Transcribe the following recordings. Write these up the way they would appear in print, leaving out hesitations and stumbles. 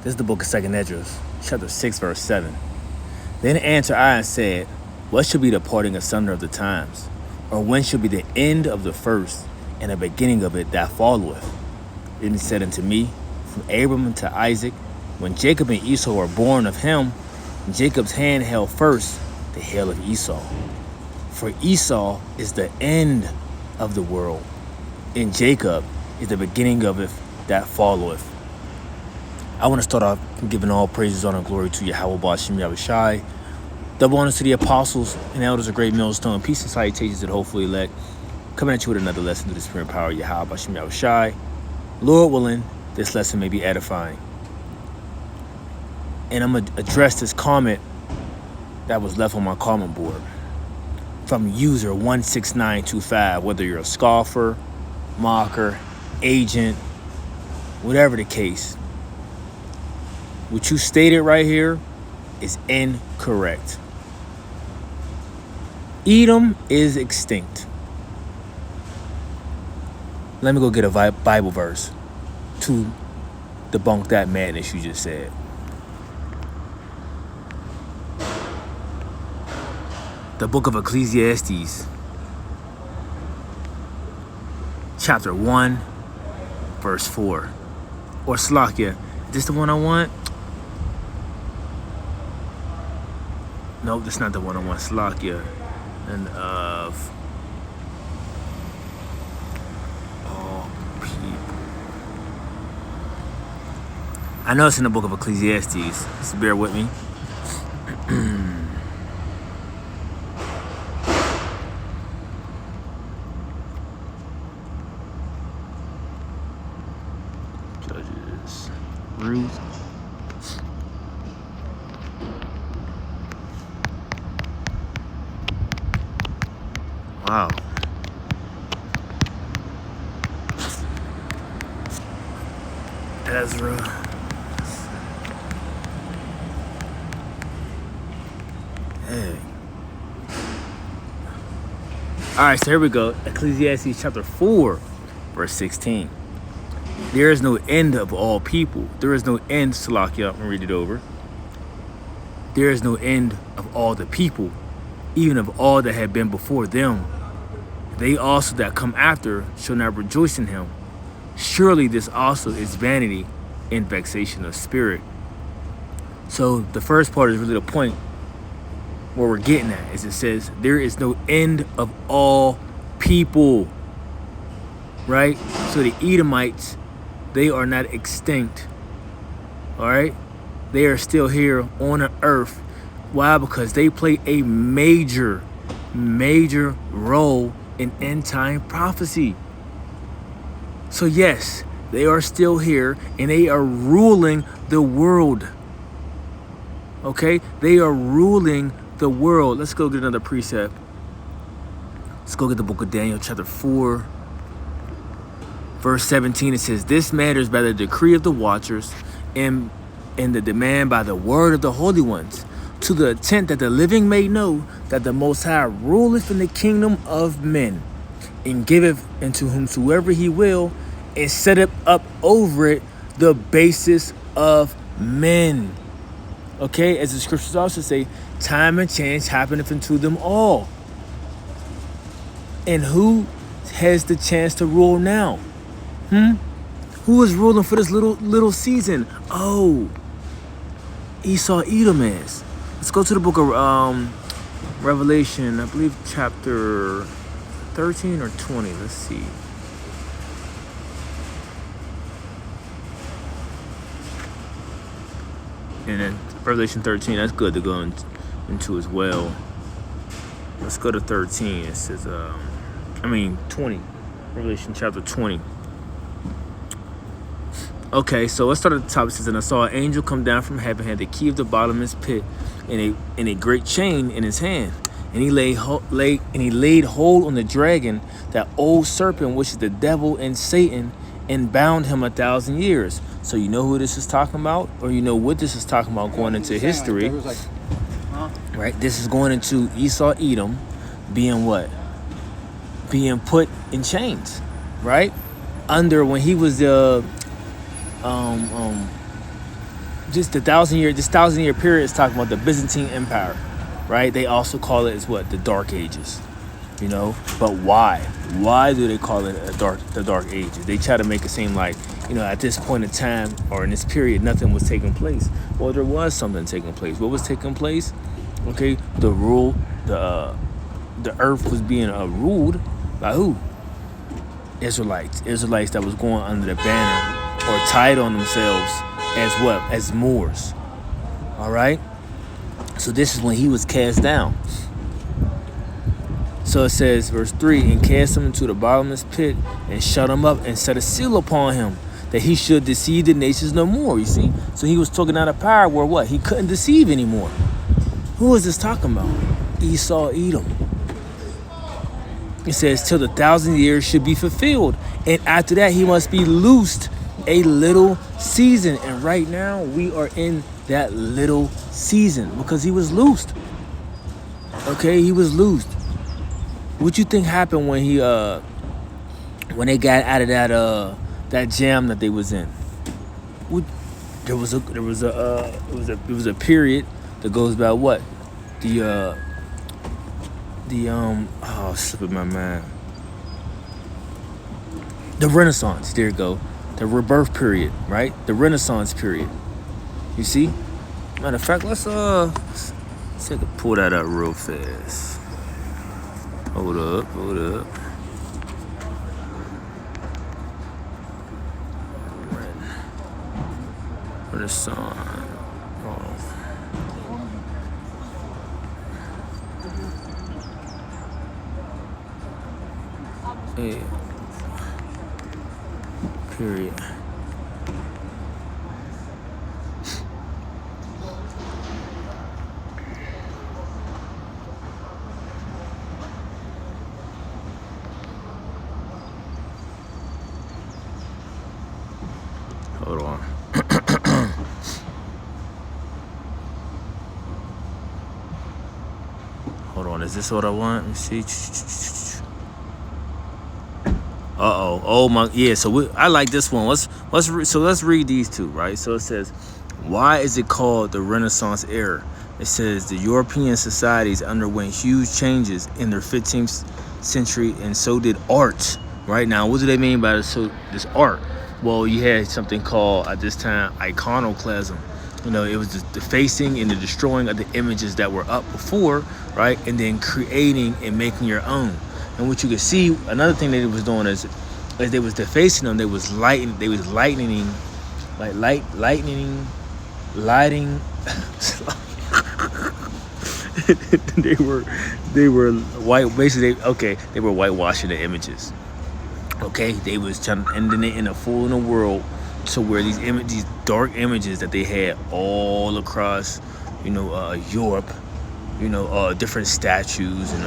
This is the book of 2nd Esdras, chapter 6, verse 7. Then answered I and said, what shall be the parting asunder of the times? Or when shall be the end of the first, and the beginning of it that followeth? Then he said unto me, from Abram to Isaac, when Jacob and Esau were born of him, Jacob's hand held first the heel of Esau. For Esau is the end of the world, and Jacob is the beginning of it that followeth. I want to start off giving all praises, honor, and glory to Yahweh Ba'Shem Yahushai. Double honors to the apostles and elders of Great Millstone. Peace and salutations to the hopefully elect. Coming at you with another lesson to the spirit and power of Yahweh Ba'Shem Yahushai. Lord willing, this lesson may be edifying. And I'm going to address this comment that was left on my comment board from user 16925, whether you're a scoffer, mocker, agent, whatever the case. What you stated right here is incorrect. Edom is extinct. Let me go get a Bible verse to debunk that madness you just said. The book of Ecclesiastes, chapter 1, verse 4. Or Slakia, is this the one I want? Nope, that's not the one I want. Slakia. And of all people. I know it's in the book of Ecclesiastes. Just bear with me. Judges. Ruth. Wow. Ezra. Hey. Alright, so here we go. Ecclesiastes chapter 4, verse 16. There is no end of all people. There is no end, Salakia. I'm going to read it over. There is no end of all the people, even of all that had been before them. They also that come after shall not rejoice in him. Surely this also is vanity and vexation of spirit. So the first part is really the point where we're getting at, is it says there is no end of all people, right? So the Edomites, they are not extinct, all right? They are still here on the earth. Why? Because they play a major role in end-time prophecy. So yes, they are still here and they are ruling the world. Okay? They are ruling the world. Let's go get another precept. Let's go get the book of Daniel, chapter 4, verse 17. It says, this matters by the decree of the watchers and the demand by the word of the holy ones, to the intent that the living may know that the Most High ruleth in the kingdom of men, and giveth unto whomsoever he will, and setteth up over it the basis of men. Okay, as the scriptures also say, time and chance happeneth unto them all. And who has the chance to rule now? Who is ruling for this little season? Oh, Esau, Edom is. Let's go to the book of Revelation, I believe chapter 13 or 20. Let's see. And then Revelation 13, that's good to go into as well. Let's go to 13. It says, 20. Revelation chapter 20. Okay, so let's start at the top. It says, and I saw an angel come down from heaven, had the key of the bottomless pit, and a great chain in his hand. And he laid hold on the dragon, that old serpent, which is the devil and Satan, and bound him 1,000 years. So you know who this is talking about, or you know what this is talking about going into history, right? This is going into Esau, Edom, being what? Being put in chains, right? Under when he was the just this 1,000 year period is talking about the Byzantine Empire, right? They also call it as what? The Dark Ages, you know? But why? Why do they call it the Dark Ages? They try to make it seem like, you know, at this point in time or in this period, nothing was taking place. Well, there was something taking place. What was taking place? Okay, the earth was being ruled by who? Israelites that was going under the banner or tied on themselves as what? As Moors. All right. So this is when he was cast down. So it says, verse 3, and cast him into the bottomless pit and shut him up and set a seal upon him that he should deceive the nations no more. You see? So he was talking out of power where what? He couldn't deceive anymore. Who is this talking about? Esau, Edom. It says, till the 1,000 years should be fulfilled. And after that, he must be loosed a little season. And right now, we are in that little season because he was loosed. Okay, he was loosed. What you think happened when they got out of that jam that they was in? There was a period that goes by what? Slipping my mind. The Renaissance, there you go. The rebirth period, right? The Renaissance period. You see? Matter of fact, let's see if I can pull that up real fast. Hold up. Renaissance. Hold on. Yeah. Period. Hold on. Hold on. Is this what I want? Let me see. Oh my, yeah. So I like this one. Let's read these two, right? So it says, why is it called the Renaissance era? It says the European societies underwent huge changes in their 15th century, and so did art. Right now, what do they mean by this art? Well, you had something called at this time iconoclasm. You know, it was the defacing and the destroying of the images that were up before, right? And then creating and making your own. And what you could see, another thing that it was doing is as they was defacing them, they was lighting, they were white, basically. They were whitewashing the images. Okay, they was trying, and then they end up fooling the world to where these dark images that they had all across, Europe, different statues and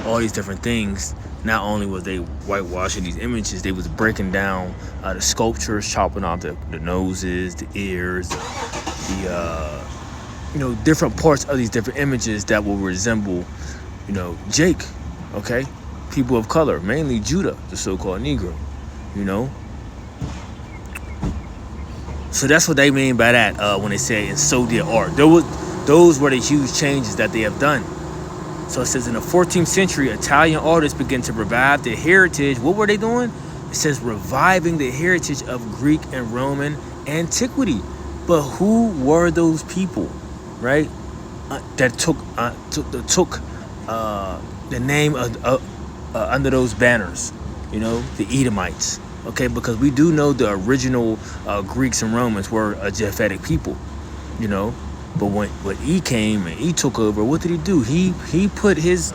all these different things. Not only was they whitewashing these images, they was breaking down the sculptures, chopping off the noses, the ears, the different parts of these different images that will resemble, Jake, okay? People of color, mainly Judah, the so-called Negro, So that's what they mean by that when they say, and so did art. Those were the huge changes that they have done. So it says in the 14th century, Italian artists began to revive their heritage. What were they doing? It says reviving the heritage of Greek and Roman antiquity. But who were those people, right? That took the name of under those banners, the Edomites. Okay, because we do know the original Greeks and Romans were a Japhetic people, But when he came and he took over, what did he do? He put his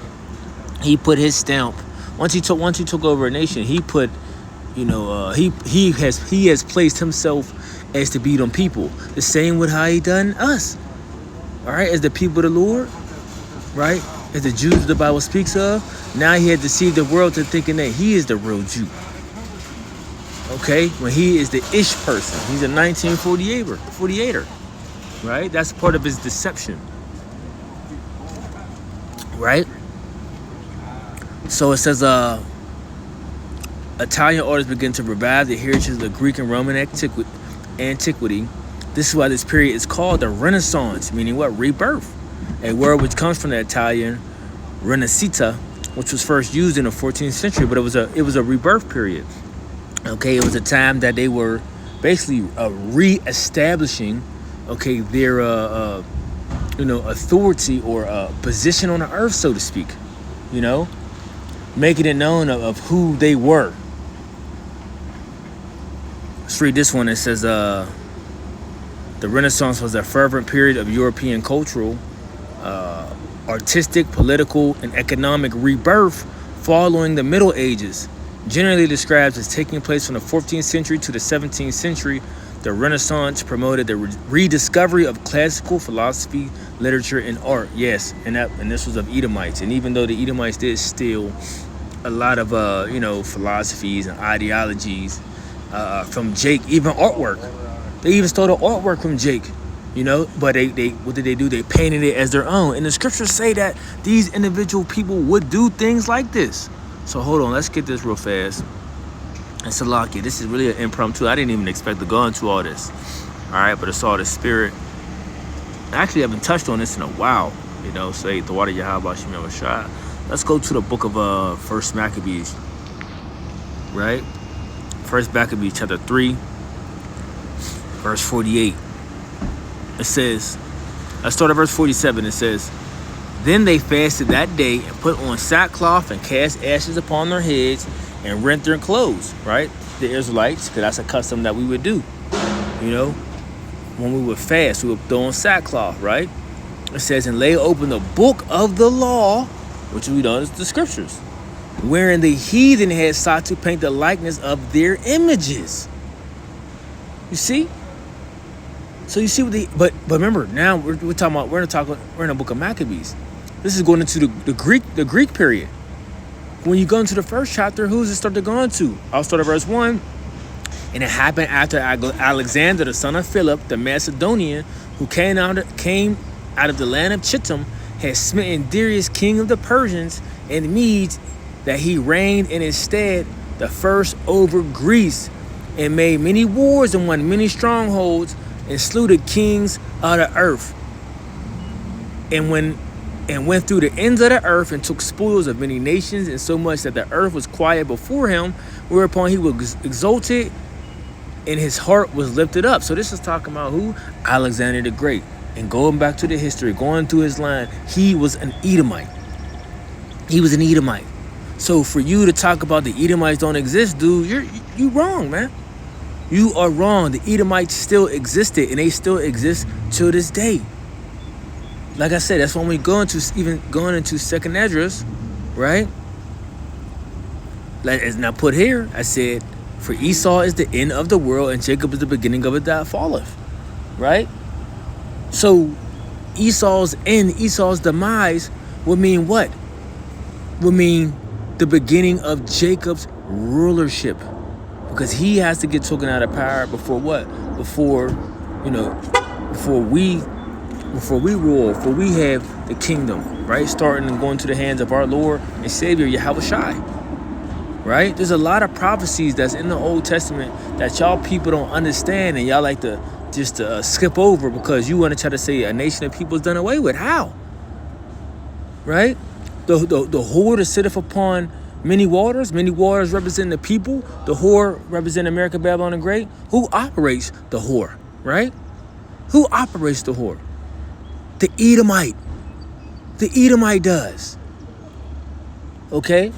stamp. Once he took over a nation, he put, he has placed himself as to be them people. The same with how he done us. All right, as the people of the Lord, right? As the Jews the Bible speaks of. Now he had deceived the world to thinking that he is the real Jew. Okay, when he is the ish person, he's a 1948er. Right? That's part of his deception. Right? So it says, Italian artists begin to revive the heritage of the Greek and Roman antiquity This is why this period is called the Renaissance, meaning what? Rebirth. A word which comes from the Italian Rinascita, which was first used in the 14th century, but it was a rebirth period. Okay, it was a time that they were basically re-establishing, okay, their authority or position on the earth, so to speak. Making it known of who they were. Let's read this one. It says, the Renaissance was a fervent period of European cultural, artistic, political, and economic rebirth following the Middle Ages. Generally described as taking place from the 14th century to the 17th century, the Renaissance promoted the rediscovery of classical philosophy, literature, and art. Yes, and this was of Edomites. And even though the Edomites did steal a lot of philosophies and ideologies from Jake, even artwork. They even stole the artwork from Jake, But they what did they do? They painted it as their own. And the scriptures say that these individual people would do things like this. So hold on, let's get this real fast. And Salakia, this is really an impromptu. I didn't even expect to go into all this. All right, but it's all the spirit. I actually haven't touched on this in a while. Say the water Yahweh Shem Shah. Let's go to the book of First Maccabees. Right? First Maccabees chapter 3, verse 48. It says, let's start at verse 47. It says, then they fasted that day and put on sackcloth and cast ashes upon their heads and rent their clothes, right? The Israelites, because that's a custom that we would do. When we would fast, we would throw on sackcloth, right? It says, and lay open the book of the law, which we know is the scriptures, wherein the heathen had sought to paint the likeness of their images. You see? So you see but remember, now we're talking about we're in the book of Maccabees. This is going into the Greek period. When you go into the first chapter, who's it start to go into? I'll start at verse 1. And it happened after Alexander, the son of Philip, the Macedonian, who came out of the land of Chittim, had smitten Darius, king of the Persians and Medes, that he reigned in his stead, the first over Greece, and made many wars and won many strongholds, and slew the kings of the earth, and went through the ends of the earth and took spoils of many nations, and so much that the earth was quiet before him, whereupon he was exalted and his heart was lifted up. So this is talking about who? Alexander the Great. And going back to the history, going through his line, he was an Edomite. So for you to talk about the Edomites don't exist, dude, you wrong, man. You are wrong. The Edomites still existed, and they still exist till this day. Like I said, that's when we going into Second Esdras, right? Like as now put here, I said, for Esau is the end of the world, and Jacob is the beginning of it that falleth, right? So Esau's end, Esau's demise would mean what? Would mean the beginning of Jacob's rulership, because he has to get taken out of power before what? Before we rule, before we have the kingdom, right? Starting and going to the hands of our Lord and Savior, Yahweh Shai, right? There's a lot of prophecies that's in the Old Testament that y'all people don't understand, and y'all like to just skip over because you want to try to say a nation of people is done away with. How? Right? The whore that sitteth upon many waters represent the people. The whore represent America, Babylon, and Great. Who operates the whore, right? Who operates the whore? The Edomite. The Edomite does. Okay?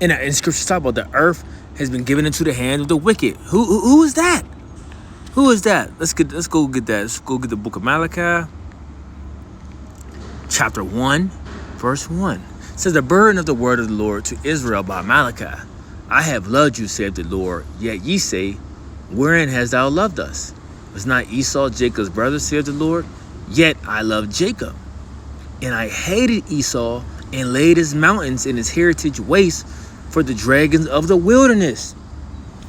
And scriptures talk about the earth has been given into the hand of the wicked. Who is that? Who is that? Let's go get that. Let's go get the book of Malachi, chapter 1, verse 1. It says, the burden of the word of the Lord to Israel by Malachi. I have loved you, saith the Lord. Yet ye say, wherein hast thou loved us? Was not Esau Jacob's brother, saith the Lord? Yet I loved Jacob. And I hated Esau, and laid his mountains and his heritage waste for the dragons of the wilderness.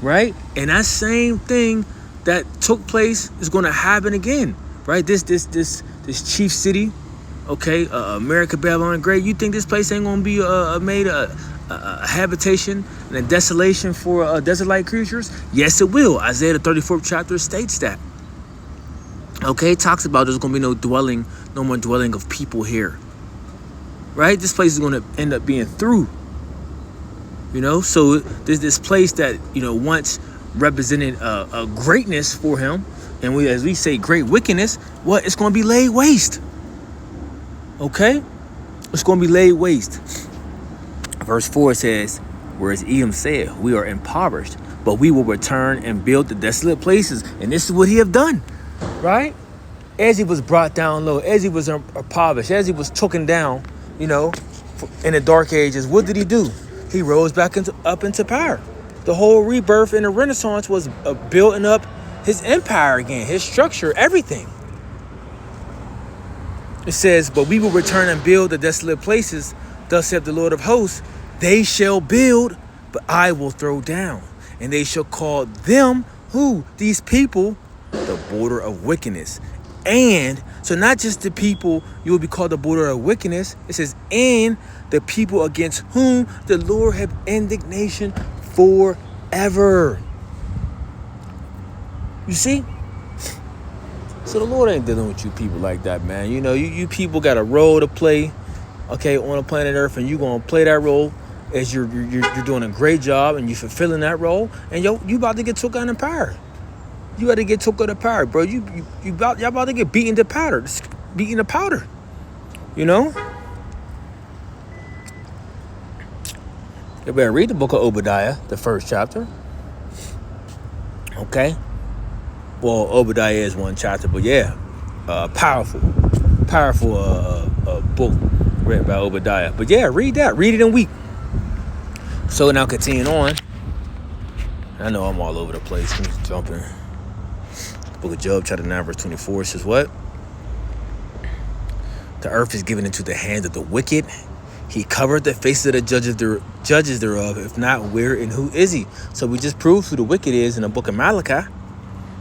Right? And that same thing that took place is going to happen again. Right? This chief city, okay, America, Babylon, Great. You think this place ain't going to be made a habitation and a desolation for desert-like creatures? Yes, it will. Isaiah the 34th chapter states that. Okay, it talks about there's going to be no more dwelling of people here. Right? This place is going to end up being through. So there's this place that, once represented a greatness for him, and as we say, great wickedness, it's going to be laid waste. Okay? It's going to be laid waste. Verse 4 says, whereas Edom said, we are impoverished, but we will return and build the desolate places. And this is what he have done, right? As he was brought down low, as he was impoverished, as he was taken down, in the dark ages, what did he do? He rose back up into power. The whole rebirth and the Renaissance was building up his empire again, his structure, everything. It says, but we will return and build the desolate places. Thus saith the Lord of hosts, they shall build, but I will throw down. And they shall call them, who? These people, the border of wickedness. And, so not just the people, you will be called the border of wickedness. It says, and the people against whom the Lord have indignation forever. You see? So the Lord ain't dealing with you people like that, man. You people got a role to play, okay, on the planet Earth, and you're going to play that role as you're doing a great job, and you're fulfilling that role, and you about to get took out in power. You got to get took out of power, bro. Y'all about to get beaten to powder. Beaten to powder. You better read the book of Obadiah, the first chapter. Okay? Well, Obadiah is one chapter, but yeah. Powerful book read by Obadiah. But yeah, read that. Read it and weep. So now continuing on. I know I'm all over the place. I'm just jumping. Book of Job, chapter 9, verse 24 says what? The earth is given into the hand of the wicked. He covered the faces of the judges thereof. If not, where and who is he? So we just proved who the wicked is in the book of Malachi.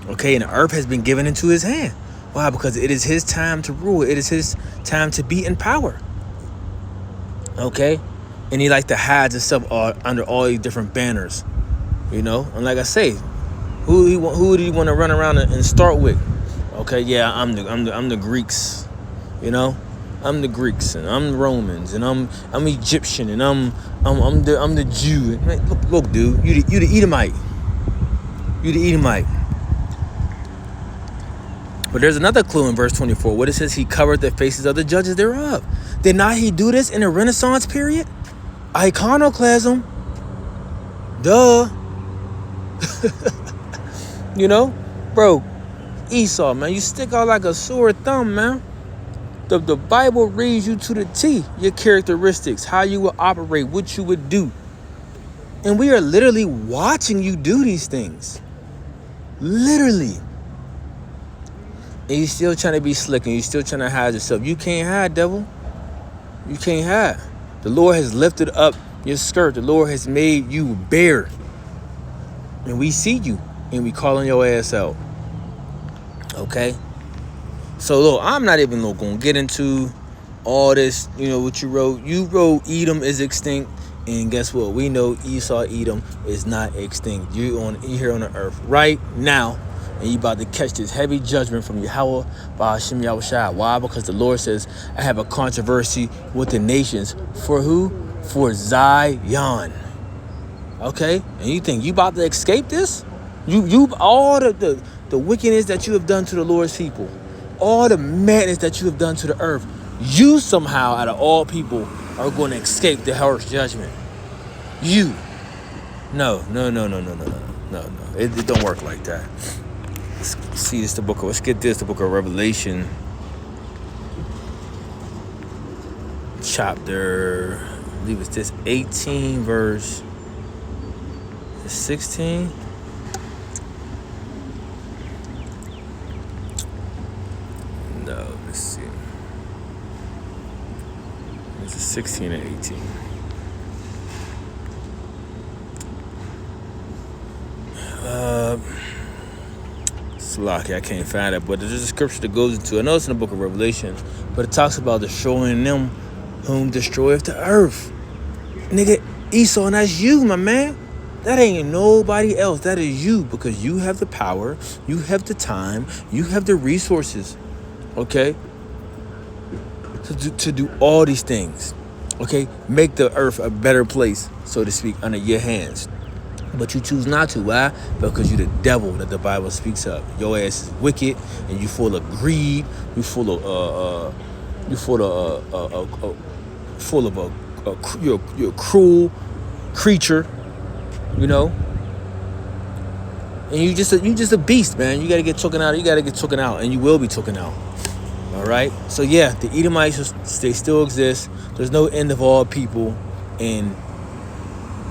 Okay, and the earth has been given into his hand. Why? Because it is his time to rule. It is his time to be in power. Okay? And he likes to hide himself under all these different banners. And like I say, who do you want to run around and start with? Okay, yeah, I'm the Greeks. I'm the Greeks, and I'm the Romans, and I'm Egyptian, and I'm the Jew. Man, look, dude, you the Edomite. You the Edomite. But there's another clue in verse 24. What it says, he covered the faces of the judges thereof. Did not he do this in the Renaissance period? Iconoclasm. Duh. Bro, Esau, man, you stick out like a sore thumb, man. The Bible reads you to the T, your characteristics, how you will operate, what you would do. And we are literally watching you do these things. Literally. And you're still trying to be slick, and you're still trying to hide yourself. You can't hide, devil. You can't hide. The Lord has lifted up your skirt. The Lord has made you bare. And we see you, and we calling your ass out. Okay? So, look, I'm not even going to get into all this, what you wrote. You wrote Edom is extinct, and guess what? We know Esau, Edom is not extinct. You're here on the earth right now, and you about to catch this heavy judgment from Yahweh by Hashem Yahushua. Why? Because the Lord says, I have a controversy with the nations. For who? For Zion. Okay? And you think you about to escape this? You all the wickedness that you have done to the Lord's people, all the madness that you have done to the earth, you somehow, out of all people, are going to escape the harsh judgment. You. No. It don't work like that. Let's get this, the book of Revelation, chapter, I believe it's this 18 verse 16. No, let's see. It's 16 and 18. Lucky I can't find it, but there's a scripture that goes into, I know it's in the book of Revelation, but it talks about destroying them whom destroyeth the earth. Nigga, Esau, and that's you, my man. That ain't nobody else. That is you, because you have the power, you have the time, you have the resources, okay, to do all these things, okay? Make the earth a better place, so to speak, under your hands. But you choose not to. Why? Because you're the devil that the Bible speaks of. Your ass is wicked, and you full of greed. You full of you're a cruel creature, you know. And you just a beast, man. You gotta get taken out. You gotta get taken out, and you will be taken out. All right. So yeah, the Edomites, they still exist. There's no end of all people, and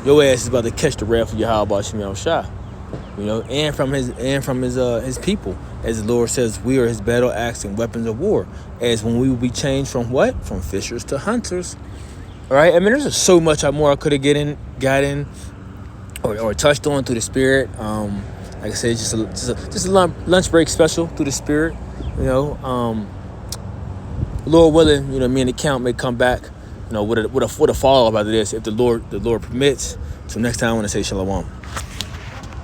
your ass is about to catch the wrath of Yahweh Shem Shah, you know, and from his people, as the Lord says, we are his battle axe and weapons of war. As when we will be changed from what? From fishers to hunters. All right. I mean, there's just so much more I could have got in, or touched on through the Spirit. Like I said, just a lunch break special through the Spirit. You know, Lord willing, you know, me and the count may come back, you know, with a follow up after this, if the Lord permits. So next time I want to say shalom.